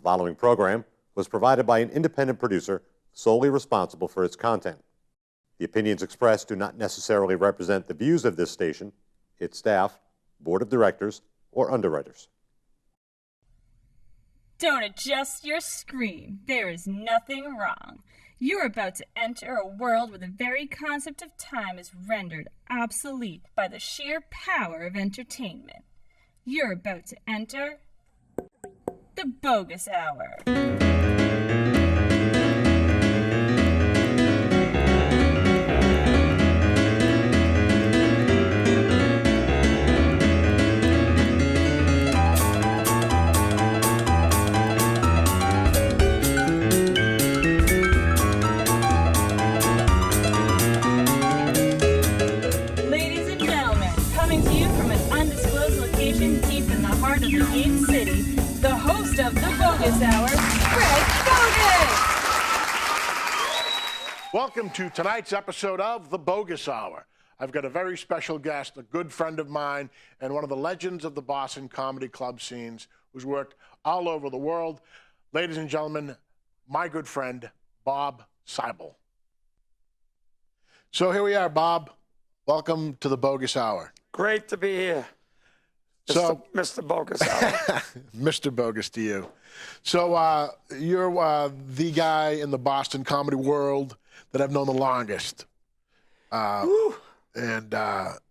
following program was provided by an independent producer solely responsible for its content. The opinions expressed do not necessarily represent the views of this station, its staff, board of directors, or underwriters. Don't adjust your screen. There is nothing wrong. You're about to enter a world where the very concept of time is rendered obsolete by the sheer power of entertainment. You're about to enter the Boggis Hour. The host of the Boggis Hour, Greg Boggis. Welcome to tonight's episode of the Boggis Hour. I've got a very special guest, a good friend of mine, and one of the legends of the Boston comedy club scenes who's worked all over the world. Ladies and gentlemen, my good friend, Bob Seibel. So here we are, Bob. Welcome to the Boggis Hour. Great to be here. So, Mr. Boggis Hour. Mr. Boggis to you. So you're the guy in the Boston comedy world that I've known the longest. And that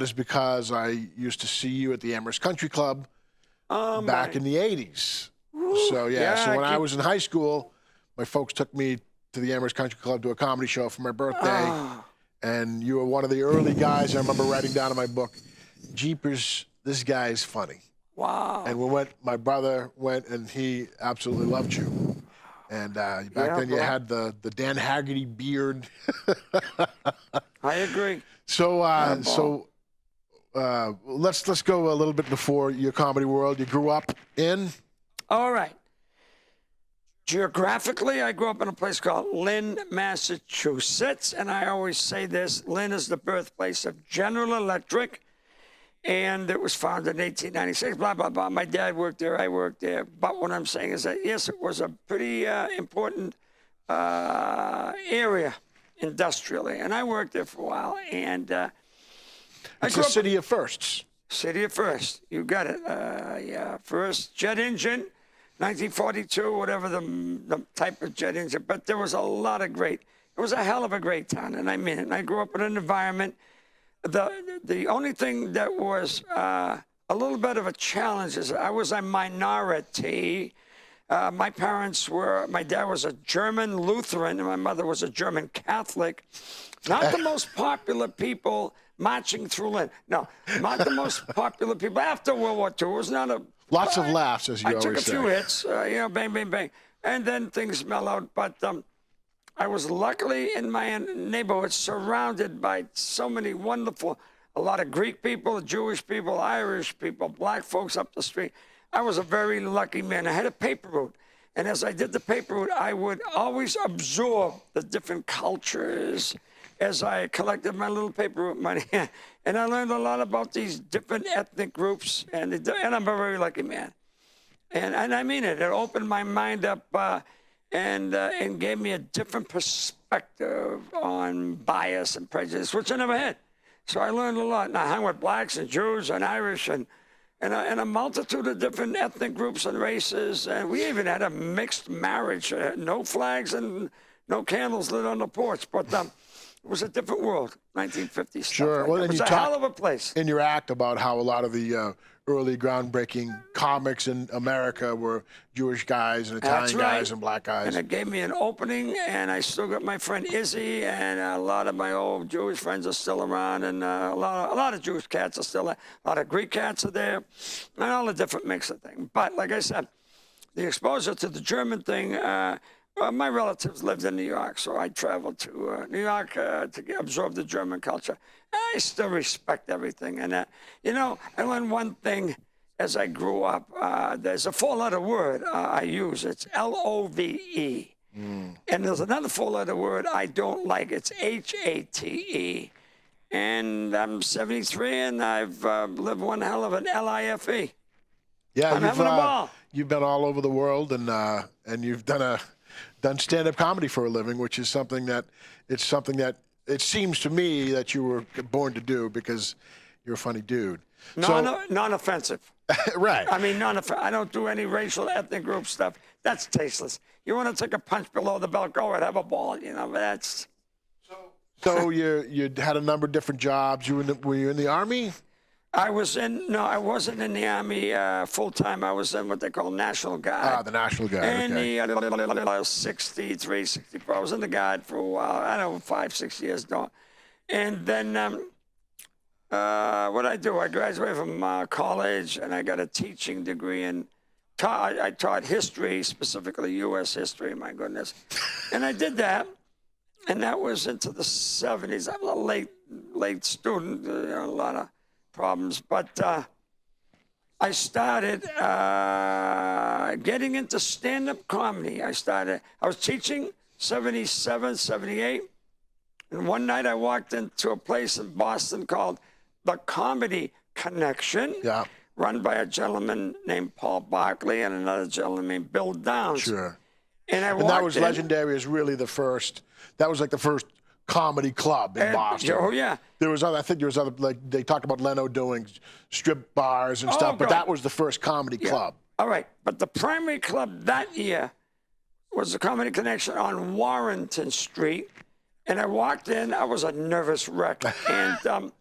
is because I used to see you at the Amherst Country Club back in the 80s. So, so when I was in high school, my folks took me to the Amherst Country Club to a comedy show for my birthday. And you were one of the early guys I remember writing down in my book, Jeepers, this guy is funny. Wow. And my brother went, and he absolutely loved you. And back then you had the Dan Haggerty beard. I agree. So let's go a little bit before your comedy world. You grew up in? All right. Geographically, I grew up in a place called Lynn, Massachusetts. And I always say this, Lynn is the birthplace of General Electric. And it was founded in 1896, blah, blah, blah. My dad worked there, I worked there. But what I'm saying is that, yes, it was a pretty important area industrially. And I worked there for a while. And it's a city of firsts. City of first. You got it. First jet engine, 1942, whatever the type of jet engine. But there was a lot of it was a hell of a great town. And I mean it. And I grew up in an environment. The only thing that was a little bit of a challenge is I was a minority. My dad was a German Lutheran and my mother was a German Catholic. Not the most popular people marching through Lynn. No, not the most popular people after World War II. It was not a... Lots of laughs, as you always say. I took a few hits, bang, bang, bang. And then things mellowed, but... I was luckily in my neighborhood surrounded by so many a lot of Greek people, Jewish people, Irish people, black folks up the street. I was a very lucky man. I had a paper route. And as I did the paper route, I would always absorb the different cultures as I collected my little paper route money. And I learned a lot about these different ethnic groups. And I'm a very lucky man. And I mean it. It opened my mind up. And gave me a different perspective on bias and prejudice, which I never had. So I learned a lot. And I hung with blacks and Jews and Irish and a multitude of different ethnic groups and races. And we even had a mixed marriage, no flags and no candles lit on the porch. But it was a different world, 1950s. Sure. Well, it was a hell of a place. In your act about how a lot of the early groundbreaking comics in America were Jewish guys and Italian guys and black guys. And it gave me an opening, and I still got my friend Izzy, and a lot of my old Jewish friends are still around, and a lot of Jewish cats are still there. A lot of Greek cats are there, and all the different mix of things. But like I said, the exposure to the German thing, my relatives lived in New York, so I traveled to New York to absorb the German culture. I still respect everything. And, I learned one thing as I grew up. There's a four-letter word I use. It's L-O-V-E. And there's another four-letter word I don't like. It's H-A-T-E. And I'm 73, and I've lived one hell of an L-I-F-E. Yeah, I'm having a ball. you've been all over the world, and you've done stand-up comedy for a living, which is something that it seems to me that you were born to do because you're a funny dude. Non-offensive. Right. I mean, I don't do any racial, ethnic group stuff. That's tasteless. You want to take a punch below the belt, go and have a ball. You know, that's. So you had a number of different jobs. Were you in the Army? I wasn't in the Army full time. I was in what they call National Guard. Ah, the National Guard. And Okay. the 63, 64. I was in the Guard for a while. I don't know, 5, 6 years. And then what I do? I graduated from college, and I got a teaching degree in. I taught history, specifically U.S. history. My goodness, and I did that, and that was into the 70s. I'm a late student. A lot of problems, but I started getting into stand-up comedy. I was teaching 77, 78, and one night I walked into a place in Boston called the Comedy Connection, run by a gentleman named Paul Barkley and another gentleman named Bill Downs. Sure. And that was legendary as really the first. That was like the first comedy club in Boston. Oh yeah. I think there was other, like they talked about Leno doing strip bars and stuff, but that was the first comedy club. All right, but the primary club that year was the Comedy Connection on Warrenton Street, and I walked in. I was a nervous wreck, and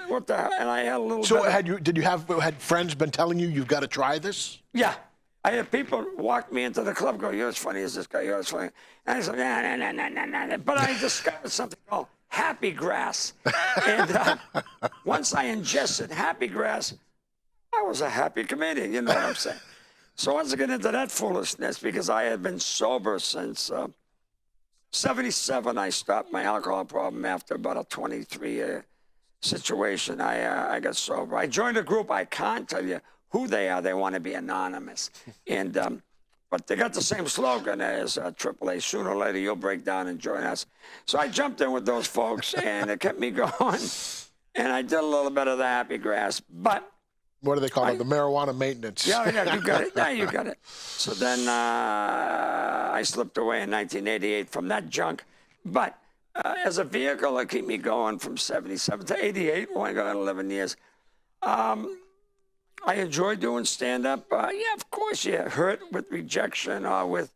what the hell? And I had a little. So had friends been telling you you've got to try this? Yeah. I had people walk me into the club, go, "You're as funny as this guy. You're as funny." And I said, "Nah." But I discovered something called happy grass. And once I ingested happy grass, I was a happy comedian. You know what I'm saying? So once I get into that foolishness, because I had been sober since 77, I stopped my alcohol problem after about a 23-year situation. I got sober. I joined a group. I can't tell you who they are. They want to be anonymous. And but they got the same slogan as AAA. Sooner or later, you'll break down and join us. So I jumped in with those folks, and it kept me going. And I did a little bit of the happy grass, but what do they call it? The marijuana maintenance. Yeah, you got it. Yeah, you got it. So then I slipped away in 1988 from that junk. But as a vehicle to keep me going from 77 to 88, I got 11 years. I enjoy doing stand-up. Yeah, of course, you hurt with rejection or with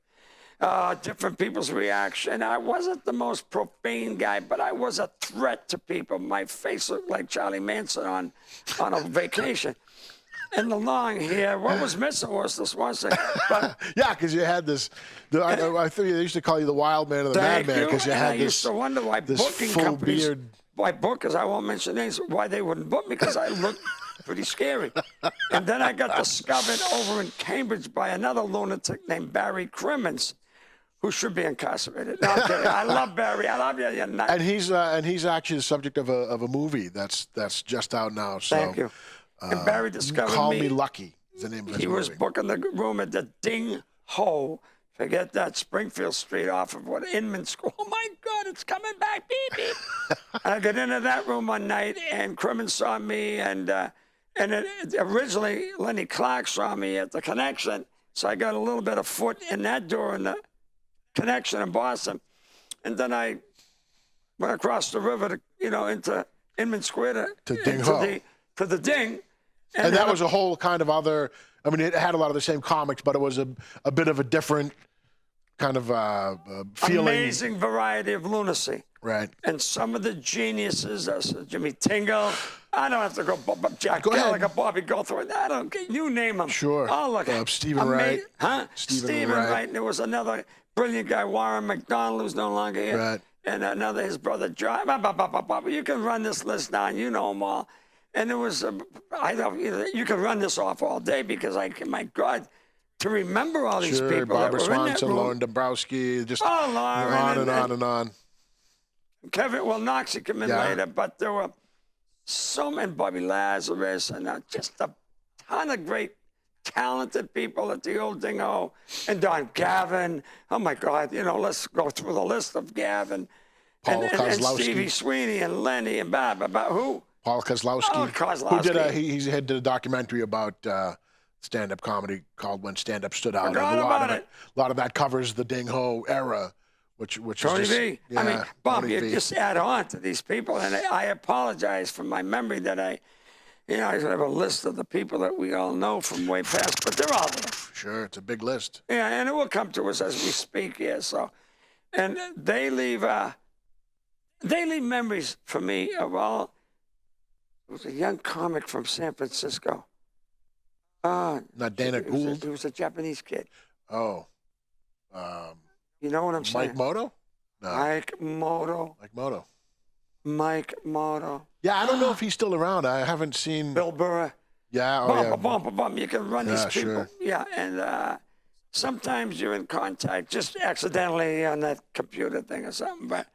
different people's reaction. I wasn't the most profane guy, but I was a threat to people. My face looked like Charlie Manson on a vacation. And the long hair, what was missing was this one thing. But yeah, because you had this. I think they used to call you the wild man or the madman because you had I used to wonder why booking companies, beard. Why bookers, I won't mention names, why they wouldn't book me because I looked pretty scary. And then I got discovered over in Cambridge by another lunatic named Barry Crimmins, who should be incarcerated. No, I'm kidding. I love Barry. I love you. And he's actually the subject of a movie that's just out now. So. Thank you. And Barry discovered Call Me Lucky is the name of his movie. He was booking the room at the Ding Ho. Forget that, Springfield Street off of Inman School. Oh, my God, it's coming back. Beep, beep. And I got into that room one night, and Crimmins saw me, and originally Lenny Clark saw me at the Connection, so I got a little bit of foot in that door in the Connection in Boston. And then I went across the river to, into Inman Square to Ding Ho. To the Ding. And that was a whole kind of other, I mean, it had a lot of the same comics, but it was a bit of a different kind of feeling. Amazing variety of lunacy. Right. And some of the geniuses, Jimmy Tingle, I don't have to go, Jack Go Gallagher, ahead. Bobby Goldthwait, I don't care, you name them. Sure. Oh, look. Stephen Wright. Huh? Stephen Wright. And there was another brilliant guy, Warren McDonald, who's no longer here. Right. And another, his brother, John. You can run this list down, you know them all. And it was, you can run this off all day because my God, to remember all these people Barbara that were Swanson, in that room. Lauren Dombrowski, just Lauren, on and on. Kevin, Noxie came in later, but there were so many, Bobby Lazarus, and just a ton of great, talented people at the old Dingo, and Don Gavin. Oh my God, let's go through the list of Gavin. Paul and Kozlowski. Stevie Sweeney and Lenny and who? Paul Kozlowski. Oh, Kozlowski. Who did he did a documentary about stand-up comedy called When Stand-Up Stood Out. Forgot And about a lot of that covers the Ding Ho era, which Tony is just, V. yeah, I mean, Bob, Tony you V. just add on to these people, and I apologize for my memory that I have a list of the people that we all know from way past, but they're all there. Sure, it's a big list. Yeah, and it will come to us as we speak here. So, and they leave memories for me of all. It was a young comic from San Francisco. Not Dana Gould? He was a Japanese kid. Oh. You know what I'm saying? Mike Moto? No. Mike Moto. Mike Moto. Mike Moto. Yeah, I don't know if he's still around. I haven't seen. Bill Burr. Yeah, You can run these people. Sure. Yeah, and sometimes you're in contact just accidentally on that computer thing or something, but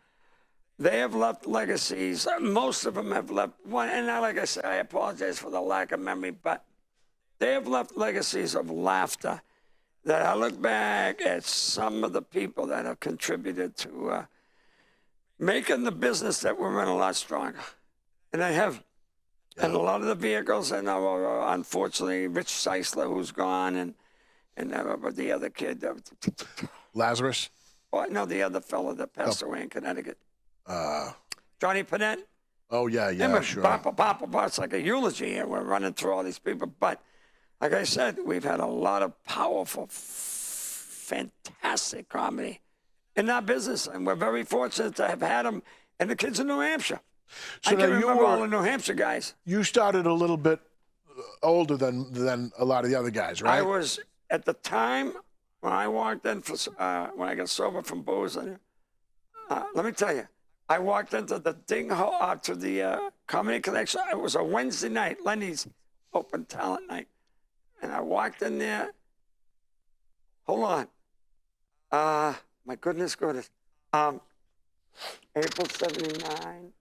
they have left legacies. Most of them have left one, and now, like I said, I apologize for the lack of memory, but they have left legacies of laughter that I look back at some of the people that have contributed to making the business that we're in a lot stronger. And I have. And a lot of the vehicles, and unfortunately, Rich Seisler, who's gone, and the other kid. Lazarus? Oh, no, the other fellow that passed away in Connecticut. Johnny Panette. Oh, yeah, sure. It's like a eulogy here. We're running through all these people. But like I said, we've had a lot of powerful, fantastic comedy in our business. And we're very fortunate to have had them and the kids in New Hampshire. So I can now remember all the New Hampshire guys. You started a little bit older than a lot of the other guys, right? I was, at the time, when I walked in, when I got sober from booze, let me tell you, I walked into the Ding Ho, to the Comedy Connection. It was a Wednesday night, Lenny's open talent night. And I walked in there. Hold on. My goodness. April 79.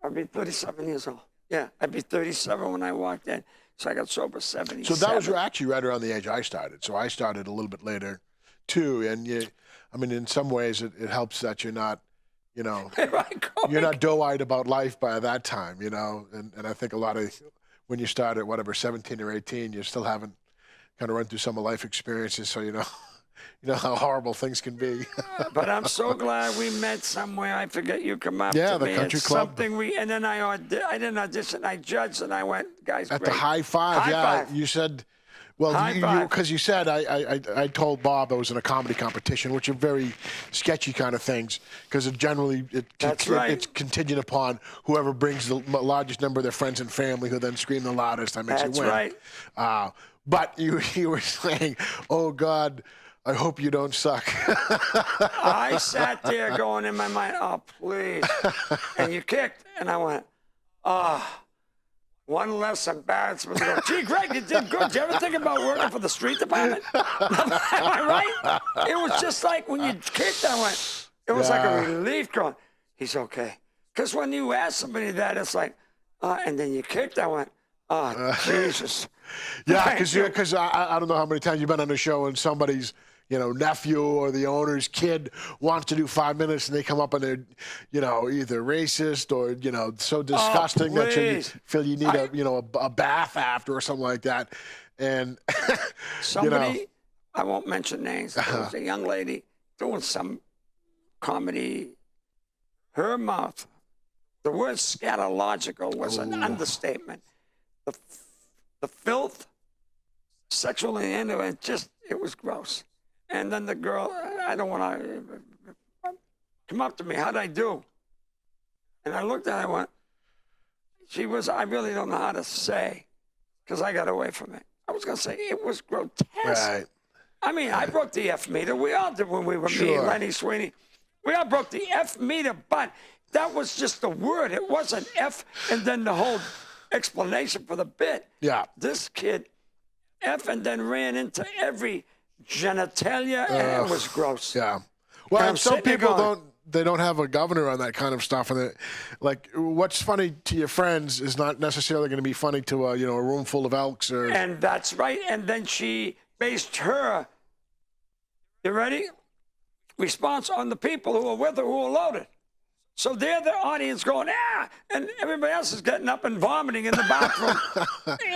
I'd be 37 years old. Yeah, I'd be 37 when I walked in. So I got sober 77. So that was actually right around the age I started. So I started a little bit later, too. And in some ways, it helps that you're not, you're not doe-eyed about life by that time, And I think a lot of, when you start at whatever, 17 or 18, you still haven't kind of run through some of life experiences, so you know how horrible things can be. But I'm so glad we met somewhere. I forget you come up to me. The country club. And then I didn't audition. I judged, and I went, guys, at great. the high five. High five. You said, well, because you said I told Bob I was in a comedy competition, which are very sketchy kind of things, because it's contingent upon whoever brings the largest number of their friends and family, who then scream the loudest. That makes it win. That's right. But you were saying, oh God, I hope you don't suck. I sat there going in my mind, oh, please. And you kicked. And I went, one less embarrassment. Go, gee, Greg, you did good. Did you ever think about working for the street department? Am I right? It was just like when you kicked, I went, it was like a relief going, he's okay. Because when you ask somebody that, it's like, and then you kicked, I went, oh, Jesus. Yeah, because I don't know how many times you've been on a show and somebody's, nephew or the owner's kid wants to do 5 minutes, and they come up and they're, either racist or, so disgusting that you feel you need a bath after or something like that. And somebody, I won't mention names, there was a young lady doing some comedy. Her mouth, the word scatological was an understatement. The filth, sexual innuendo, it was gross. And then the girl, I don't want to, come up to me, how'd I do? And I looked at her, I went, I really don't know how to say, because I got away from it. I was going to say, it was grotesque. Right. I mean, I broke the F meter. We all did when we were me and Lenny Sweeney. We all broke the F meter, but that was just the word. It wasn't F and then the whole explanation for the bit. Yeah. This kid F and then ran into every genitalia, and it was gross. Yeah. Well, and some people don't have a governor on that kind of stuff, and what's funny to your friends is not necessarily going to be funny to a room full of elks or. And that's right. And then she based her, you ready? Response on the people who were with her, who were loaded. So they're the audience going, ah, and everybody else is getting up and vomiting in the bathroom.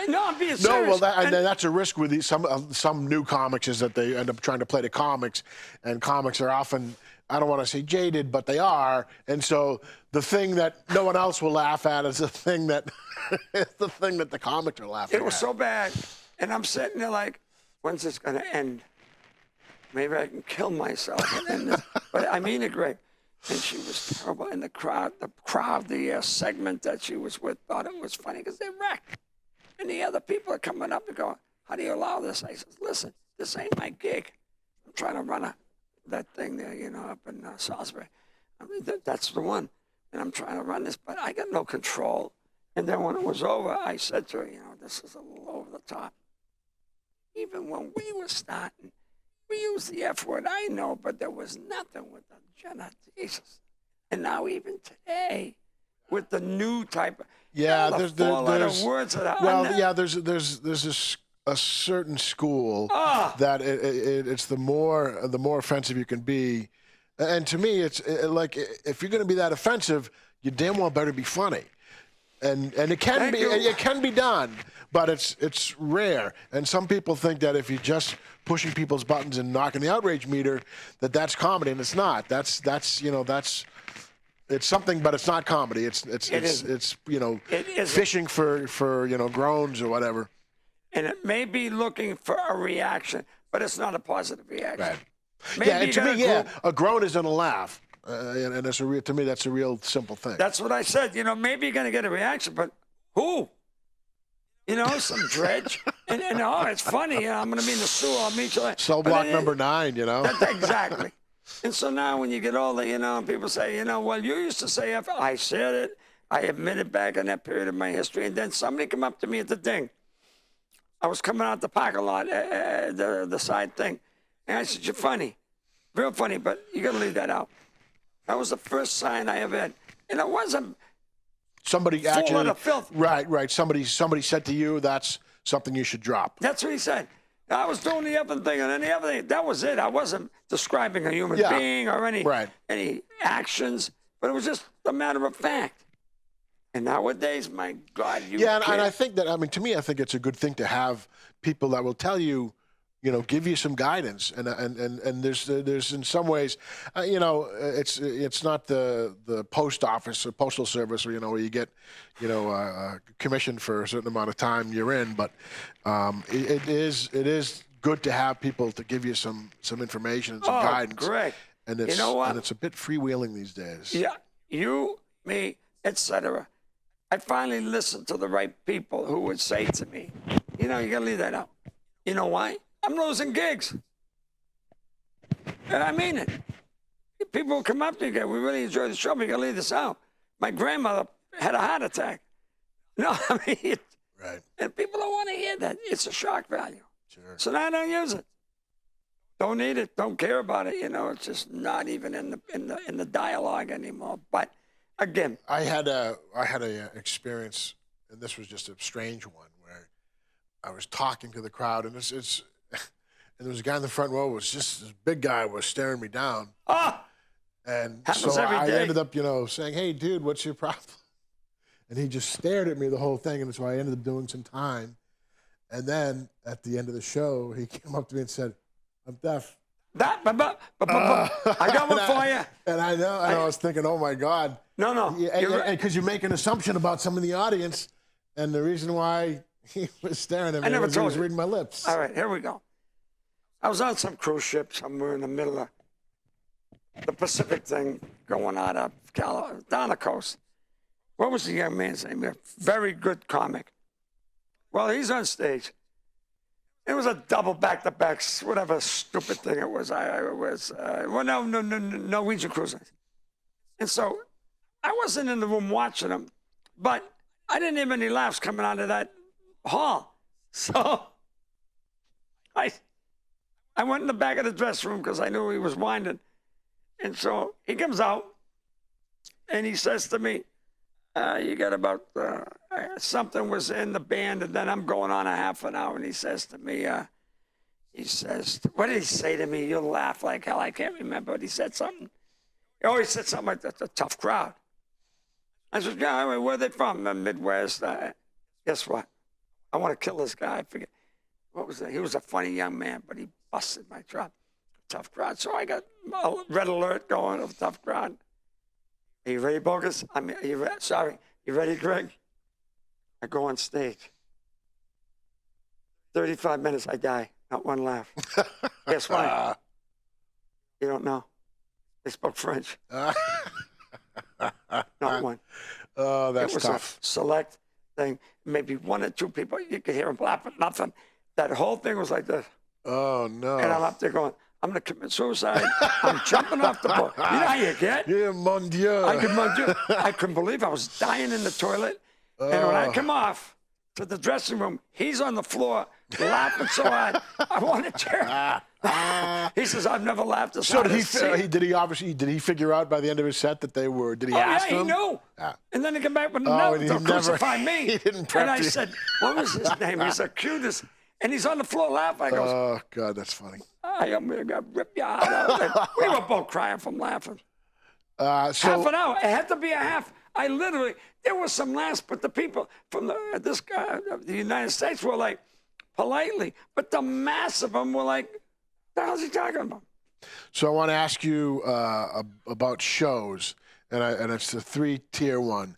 No, I'm being serious. No, well, and that's a risk with these, some new comics is that they end up trying to play the comics, and comics are often, I don't want to say jaded, but they are, and so the thing that no one else will laugh at is the thing that the comics are laughing at. It was so bad, and I'm sitting there like, when's this going to end? Maybe I can kill myself and end this. But I mean it, Greg. And she was terrible. And the segment that she was with thought it was funny because they wrecked. And the other people are coming up and going, how do you allow this? I said, listen, this ain't my gig. I'm trying to run that thing there, up in Salisbury. I mean, that's the one. And I'm trying to run this, but I got no control. And then when it was over, I said to her, this is a little over the top. Even when we were starting, we used the F word, I know, but there was nothing with the Jenna, Jesus. And now even today, with the new type of there's words that are there's a certain school that it's the more offensive you can be, and to me it's like if you're going to be that offensive, you damn well better be funny. And it can be done, but it's rare. And some people think that if you're just pushing people's buttons and knocking the outrage meter, that's comedy, and it's not. It's something, but it's not comedy. It's fishing for groans or whatever. And it may be looking for a reaction, but it's not a positive reaction. Right. And to me, a groan isn't a laugh. And to me, that's a real simple thing. That's what I said. Maybe you're going to get a reaction, but who? Some dredge. and it's funny. I'm going to be in the sewer. I'll meet you. Cell block number 9, Exactly. And so now when you get older, people say, well, you used to say F. I said it. I admitted back in that period of my history. And then somebody come up to me at the thing. I was coming out the parking lot, the side thing. And I said, you're funny. Real funny, but you got to leave that out. That was the first sign I ever had. And it wasn't somebody full actually, of filth. Right. Somebody said to you, that's something you should drop. That's what he said. I was doing the other thing, and then the other thing, that was it. I wasn't describing a human being or any actions, but it was just a matter of fact. And nowadays, my God, and I think that, to me, I think it's a good thing to have people that will tell you, give you some guidance, and there's in some ways, it's not the post office or postal service where you get, commission for a certain amount of time you're in, but it is good to have people to give you some information and some guidance. Great. And it's and it's a bit freewheeling these days. Yeah, you, me, etc. I finally listened to the right people who would say to me, you got to leave that out. You know why? I'm losing gigs. And I mean it. People will come up to you and go, we really enjoy the show, but you got to leave this out. My grandmother had a heart attack. Right. And people don't want to hear that. It's a shock value. Sure. So now I don't use it. Don't need it. Don't care about it. It's just not even in the dialogue anymore. But again, I had a experience, and this was just a strange one, where I was talking to the crowd, and and there was a guy in the front row, this big guy was staring me down. And so I ended up, saying, hey, dude, what's your problem? And he just stared at me the whole thing, and so I ended up doing some time. And then at the end of the show, he came up to me and said, I'm deaf. I got one for you. And I know, and I was thinking, oh my God. No. Because you make an assumption about some in the audience, and the reason why he was staring at me was he was reading my lips. All right, here we go. I was on some cruise ship somewhere in the middle of the Pacific thing going out of California, down the coast. What was the young man's name? A very good comic. Well, he's on stage. It was a double back-to-back, whatever stupid thing it was. Norwegian Cruise Lines. And so I wasn't in the room watching him, but I didn't have any laughs coming out of that hall. So I went in the back of the dressing room because I knew he was winding. And so he comes out and he says to me, you got about something was in the band, and then I'm going on a half an hour. And he says to me, what did he say to me? You'll laugh like hell. I can't remember, but he said something. He always said something like, that's a tough crowd. I said, yeah, where are they from? The Midwest. Guess what? I want to kill this guy. I forget. What was that? He was a funny young man, but he busted my truck. Tough crowd. So I got a red alert going of tough crowd. Are you ready, Boggis? Sorry. You ready, Greg? I go on stage. 35 minutes, I die. Not one laugh. Guess why? You don't know. They spoke French. Not one. Oh, that's it was tough. A select thing. Maybe one or two people, you could hear them laugh, but nothing. That whole thing was like this. Oh, no. And I'm up there going, I'm going to commit suicide. I'm jumping off the boat. You know how you get? Yeah, mon Dieu. I couldn't believe I was dying in the toilet. And when I come off to the dressing room, he's on the floor laughing so hard. I want to tear. He says, I've never laughed as hard as did he figure out by the end of his set that they were, did he ask him? him? He knew. And then he came back with and to crucify me. He didn't prep and I you. said, what was his name? He's the cutest. And he's on the floor laughing. I goes, oh, God, that's funny. I am going to rip your heart out. We were both crying from laughing. Half an hour. It had to be a half. I literally, there was some laughs, but the people from the United States were like, politely, but the mass of them were like, the hell's he talking about? So I want to ask you about shows, and it's the 3-tier one.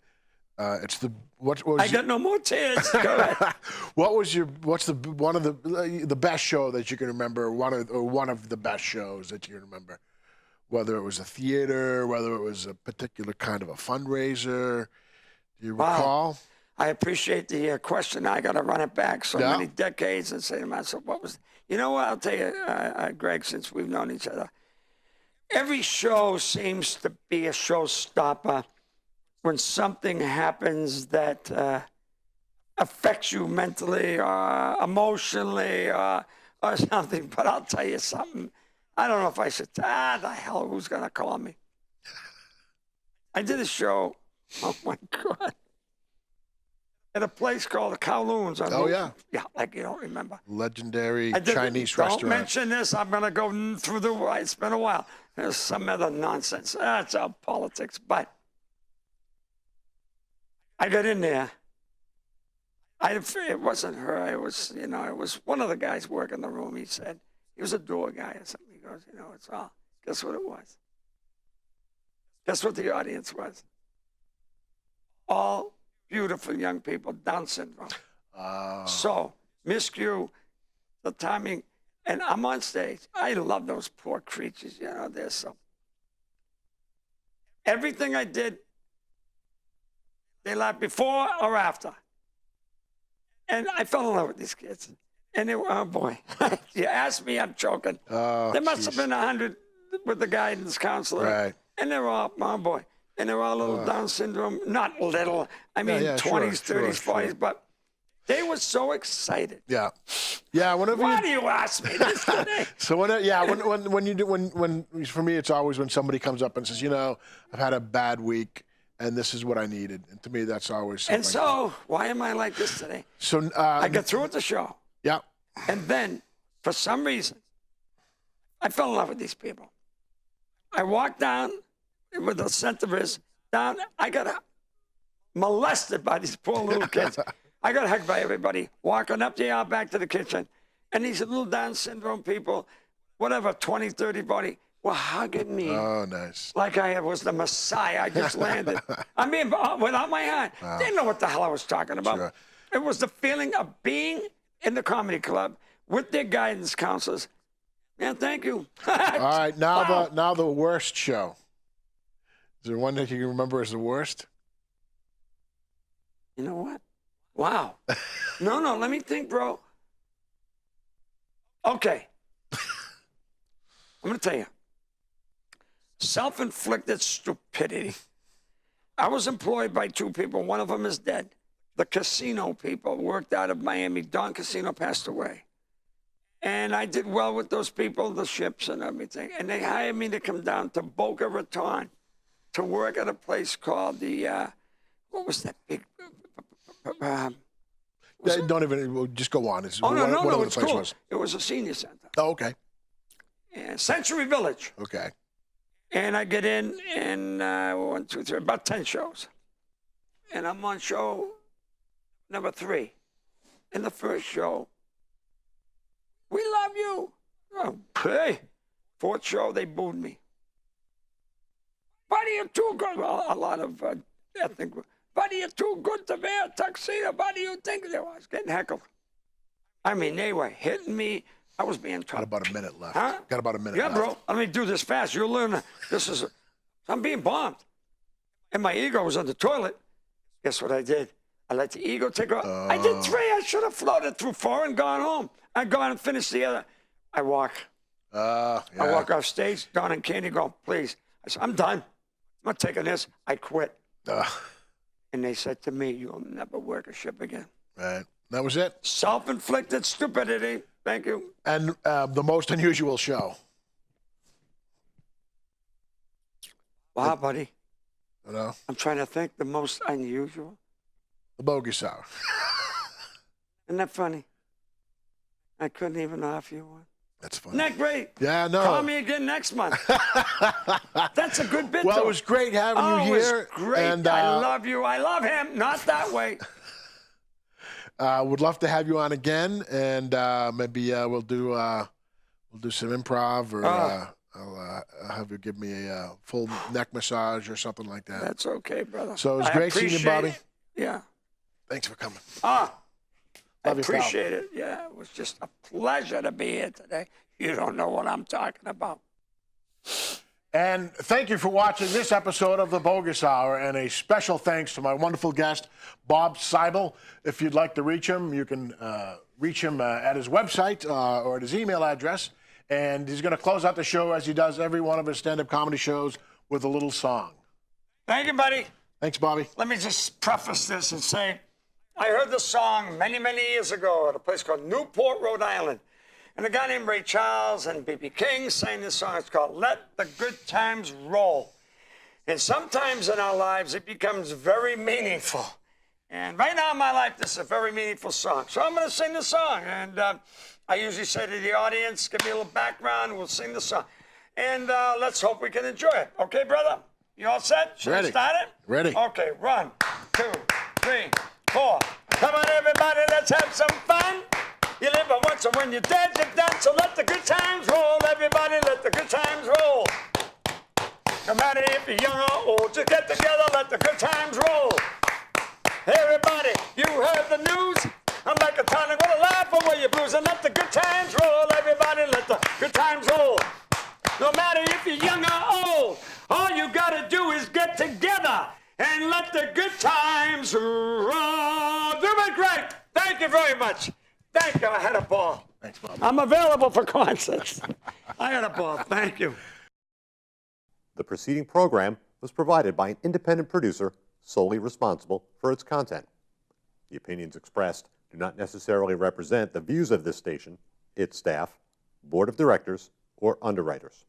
It's the what was I got no more tears. Go ahead. What's one of the best show that you can remember? One of the best shows that you can remember, whether it was a theater, whether it was a particular kind of a fundraiser. Do you recall? I appreciate the question. I got to run it back so many decades and say to myself, what was? You know what? I'll tell you, Greg, since we've known each other, every show seems to be a showstopper when something happens that affects you mentally or emotionally or something. But I'll tell you something. I don't know if I should. The hell, who's going to call me? I did a show. Oh, my God. At a place called the Kowloons. Yeah, like you don't remember. Legendary Chinese restaurant. Don't mention this. I'm going to go through it's been a while. There's some other nonsense. That's all politics. But I got in there. It wasn't her. It was, it was one of the guys working the room. He said, he was a door guy or something. He goes, it's all. Guess what it was? Guess what the audience was? All beautiful young people, Down syndrome. So, miscue, the timing, and I'm on stage. I love those poor creatures, they're so. Everything I did, they laughed before or after. And I fell in love with these kids. And they were, oh boy, you asked me, I'm choking. There must have been 100 with the guidance counselor. Right. And they were all, oh boy. And they were all little Down syndrome, not little, I mean 20s, 30s, 40s, but they were so excited. Yeah. Whenever Why do you ask me this today? So when for me, it's always when somebody comes up and says, I've had a bad week and this is what I needed. And to me, that's always something. And so, why am I like this today? So I got through with the show. Yeah. And then, for some reason, I fell in love with these people. I walked down where the center is, down, I got molested by these poor little kids. I got hugged by everybody, walking up the aisle back to the kitchen. And these little Down syndrome people, whatever, 20, 30, 40, were hugging me. Oh, nice. Like I was the Messiah. I just landed. I mean, without my heart. Wow. They didn't know what the hell I was talking about. Sure. It was the feeling of being in the comedy club with their guidance counselors. Man, thank you. All right, now the worst show. Is there one that you can remember as the worst? You know what? Wow. No, let me think, bro. Okay. I'm going to tell you. Self-inflicted stupidity. I was employed by two people. One of them is dead. The casino people worked out of Miami. Don Casino passed away. And I did well with those people, the ships and everything. And they hired me to come down to Boca Raton to work at a place called the, what was that big? Don't even, just go on. No, it's cool. It was a senior center. Oh, okay. And Century Village. Okay. And I get in and 1, 2, 3, about 10 shows. and I'm on show number 3. In the first show, we love you. Oh, hey, 4th show, they booed me. Buddy, you're too good. Well, a lot of ethnic. Buddy, you're too good to wear a tuxedo. Buddy, you think they was getting heckled. I mean, they were hitting me. I was being Got trouble. about a minute left. Huh? Got about a minute Yeah, left. bro. Let me do this fast. You'll learn. I'm being bombed. And my ego was on the toilet. Guess what I did? I let the ego take off. I did 3. I should have floated through 4 and gone home. I go out and finish the other. I walk. Yeah. I walk off stage. Don and Candy go, please. I said, I'm done. I'm not taking this. I quit. And they said to me, you'll never work a ship again. Right. That was it. Self-inflicted stupidity. Thank you. And the most unusual show. Wow, buddy. You know, I'm trying to think the most unusual. the Boggis Hour. Isn't that funny? I couldn't even offer you one. That's funny. Isn't that great? Yeah, no. Call me again next month. That's a good bit, Well, though. it was great having you It here. was great. And I love you. I love him. Not that way. would love to have you on again, and maybe we'll do some improv, or I'll have you give me a full neck massage or something like that. That's okay, brother. So it was I great seeing you, appreciate Bobby. it. Yeah. Thanks for coming. I Love you, pal. appreciate it. Yeah, it was just a pleasure to be here today. You don't know what I'm talking about. And thank you for watching this episode of the Boggis Hour, and a special thanks to my wonderful guest, Bob Seibel. If you'd like to reach him, you can reach him at his website or at his email address. And he's going to close out the show, as he does every one of his stand-up comedy shows, with a little song. Thank you, buddy. Thanks, Bobby. Let me just preface this and say, I heard this song many, many years ago at a place called Newport, Rhode Island. And a guy named Ray Charles and B.B. King sang this song. It's called Let the Good Times Roll. And sometimes in our lives, it becomes very meaningful. And right now in my life, this is a very meaningful song. So I'm going to sing the song. And I usually say to the audience, give me a little background, we'll sing the song. And let's hope we can enjoy it. Okay, brother? You all set? Should Ready. we start it? Ready. Okay, 1, 2, 3, 4. Come on, everybody, let's have some fun. You live once, and when you're dead, you're done. So let the good times roll, everybody, let the good times roll. No matter if you're young or old, just get together, let the good times roll. Everybody, you heard the news? I'm like a tonic with a laugh away your blues, and let the good times roll, everybody, let the good times roll. No matter if you're young or old, all you gotta do is get together and let the good times roll. Doing great. Thank you very much. Thank you. I had a ball. Thanks, Bobby. I'm available for concerts. I had a ball. Thank you. The preceding program was provided by an independent producer solely responsible for its content. The opinions expressed do not necessarily represent the views of this station, its staff, board of directors, or underwriters.